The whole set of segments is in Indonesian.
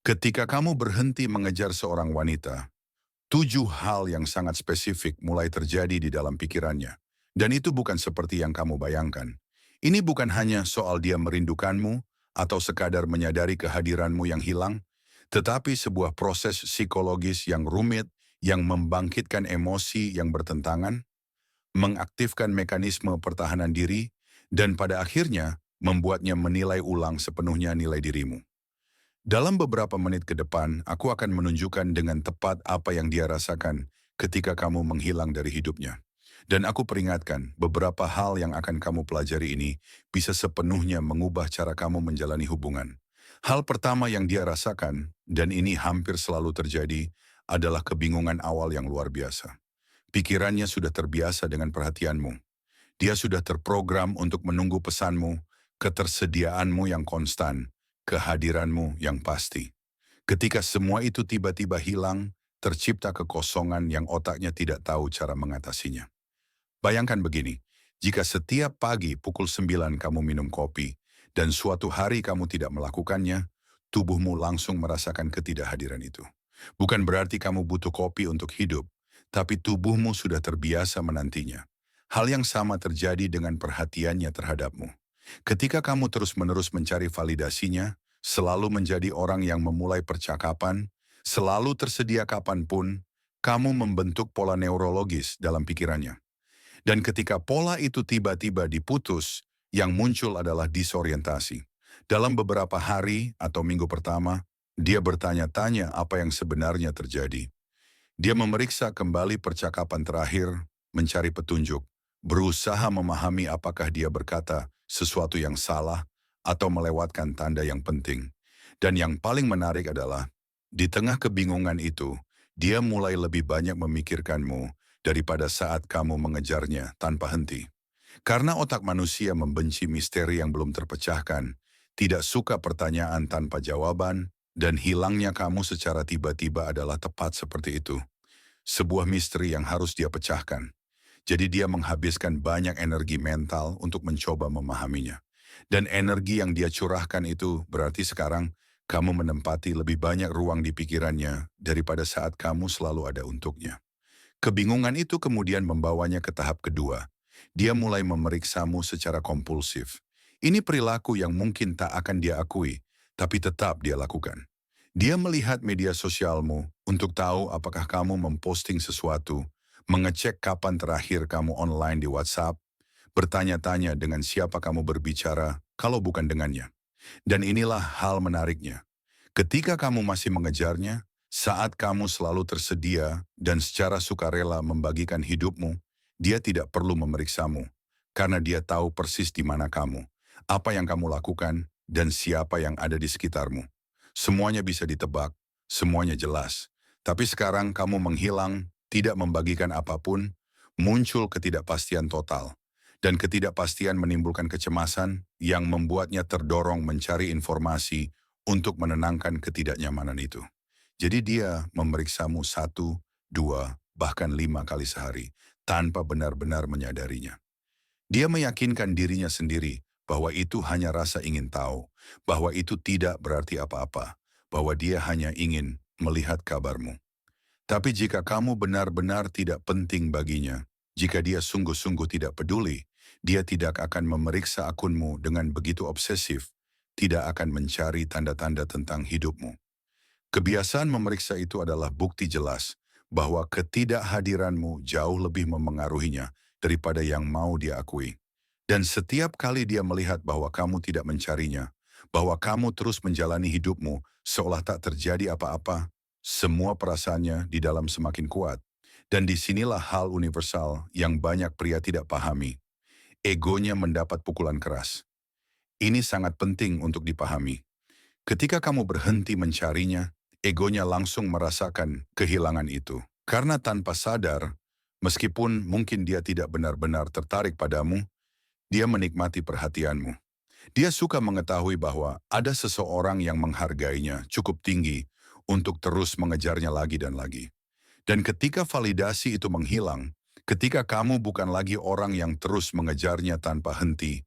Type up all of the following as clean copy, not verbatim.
Ketika kamu berhenti mengejar seorang wanita, 7 hal yang sangat spesifik mulai terjadi di dalam pikirannya. Dan itu bukan seperti yang kamu bayangkan. Ini bukan hanya soal dia merindukanmu atau sekadar menyadari kehadiranmu yang hilang, tetapi sebuah proses psikologis yang rumit yang membangkitkan emosi yang bertentangan, mengaktifkan mekanisme pertahanan diri, dan pada akhirnya membuatnya menilai ulang sepenuhnya nilai dirimu. Dalam beberapa menit ke depan, aku akan menunjukkan dengan tepat apa yang dia rasakan ketika kamu menghilang dari hidupnya. Dan aku peringatkan, beberapa hal yang akan kamu pelajari ini bisa sepenuhnya mengubah cara kamu menjalani hubungan. Hal pertama yang dia rasakan, dan ini hampir selalu terjadi, adalah kebingungan awal yang luar biasa. Pikirannya sudah terbiasa dengan perhatianmu. Dia sudah terprogram untuk menunggu pesanmu, ketersediaanmu yang konstan, kehadiranmu yang pasti. Ketika semua itu tiba-tiba hilang, tercipta kekosongan yang otaknya tidak tahu cara mengatasinya. Bayangkan begini, jika setiap pagi pukul 9 kamu minum kopi, dan suatu hari kamu tidak melakukannya, tubuhmu langsung merasakan ketidakhadiran itu. Bukan berarti kamu butuh kopi untuk hidup, tapi tubuhmu sudah terbiasa menantinya. Hal yang sama terjadi dengan perhatiannya terhadapmu. Ketika kamu terus-menerus mencari validasinya, selalu menjadi orang yang memulai percakapan, selalu tersedia kapanpun, kamu membentuk pola neurologis dalam pikirannya. Dan ketika pola itu tiba-tiba diputus, yang muncul adalah disorientasi. Dalam beberapa hari atau minggu pertama, dia bertanya-tanya apa yang sebenarnya terjadi. Dia memeriksa kembali percakapan terakhir, mencari petunjuk, berusaha memahami apakah dia berkata sesuatu yang salah atau melewatkan tanda yang penting. Dan yang paling menarik adalah, di tengah kebingungan itu, dia mulai lebih banyak memikirkanmu daripada saat kamu mengejarnya tanpa henti. Karena otak manusia membenci misteri yang belum terpecahkan, tidak suka pertanyaan tanpa jawaban, dan hilangnya kamu secara tiba-tiba adalah tepat seperti itu. Sebuah misteri yang harus dia pecahkan. Jadi dia menghabiskan banyak energi mental untuk mencoba memahaminya. Dan energi yang dia curahkan itu berarti sekarang kamu menempati lebih banyak ruang di pikirannya daripada saat kamu selalu ada untuknya. Kebingungan itu kemudian membawanya ke tahap kedua. Dia mulai memeriksamu secara kompulsif. Ini perilaku yang mungkin tak akan dia akui, tapi tetap dia lakukan. Dia melihat media sosialmu untuk tahu apakah kamu memposting sesuatu, mengecek kapan terakhir kamu online di WhatsApp, bertanya-tanya dengan siapa kamu berbicara kalau bukan dengannya. Dan inilah hal menariknya. Ketika kamu masih mengejarnya, saat kamu selalu tersedia dan secara sukarela membagikan hidupmu, dia tidak perlu memeriksamu, karena dia tahu persis di mana kamu, apa yang kamu lakukan, dan siapa yang ada di sekitarmu. Semuanya bisa ditebak, semuanya jelas. Tapi sekarang kamu menghilang, tidak membagikan apapun, muncul ketidakpastian total. Dan ketidakpastian menimbulkan kecemasan yang membuatnya terdorong mencari informasi untuk menenangkan ketidaknyamanan itu. Jadi dia memeriksamu 1, 2, bahkan 5 kali sehari, tanpa benar-benar menyadarinya. Dia meyakinkan dirinya sendiri bahwa itu hanya rasa ingin tahu, bahwa itu tidak berarti apa-apa, bahwa dia hanya ingin melihat kabarmu. Tapi jika kamu benar-benar tidak penting baginya, jika dia sungguh-sungguh tidak peduli, dia tidak akan memeriksa akunmu dengan begitu obsesif, tidak akan mencari tanda-tanda tentang hidupmu. Kebiasaan memeriksa itu adalah bukti jelas bahwa ketidakhadiranmu jauh lebih memengaruhinya daripada yang mau dia akui. Dan setiap kali dia melihat bahwa kamu tidak mencarinya, bahwa kamu terus menjalani hidupmu seolah tak terjadi apa-apa, semua perasaannya di dalam semakin kuat. Dan disinilah hal universal yang banyak pria tidak pahami. Egonya mendapat pukulan keras. Ini sangat penting untuk dipahami. Ketika kamu berhenti mencarinya, egonya langsung merasakan kehilangan itu. Karena tanpa sadar, meskipun mungkin dia tidak benar-benar tertarik padamu, dia menikmati perhatianmu. Dia suka mengetahui bahwa ada seseorang yang menghargainya cukup tinggi untuk terus mengejarnya lagi dan lagi. Dan ketika validasi itu menghilang, ketika kamu bukan lagi orang yang terus mengejarnya tanpa henti,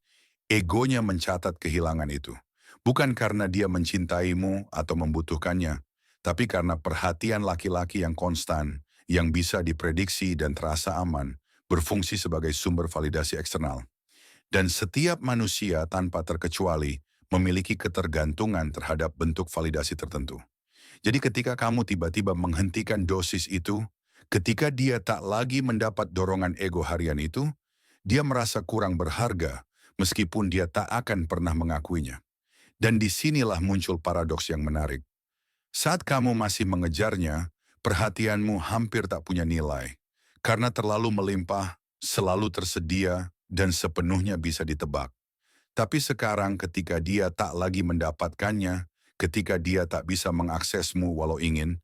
egonya mencatat kehilangan itu. Bukan karena dia mencintaimu atau membutuhkannya, tapi karena perhatian laki-laki yang konstan, yang bisa diprediksi dan terasa aman, berfungsi sebagai sumber validasi eksternal. Dan setiap manusia tanpa terkecuali memiliki ketergantungan terhadap bentuk validasi tertentu. Jadi ketika kamu tiba-tiba menghentikan dosis itu, ketika dia tak lagi mendapat dorongan ego harian itu, dia merasa kurang berharga meskipun dia tak akan pernah mengakuinya. Dan disinilah muncul paradoks yang menarik. Saat kamu masih mengejarnya, perhatianmu hampir tak punya nilai. Karena terlalu melimpah, selalu tersedia, dan sepenuhnya bisa ditebak. Tapi sekarang ketika dia tak lagi mendapatkannya, ketika dia tak bisa mengaksesmu walau ingin,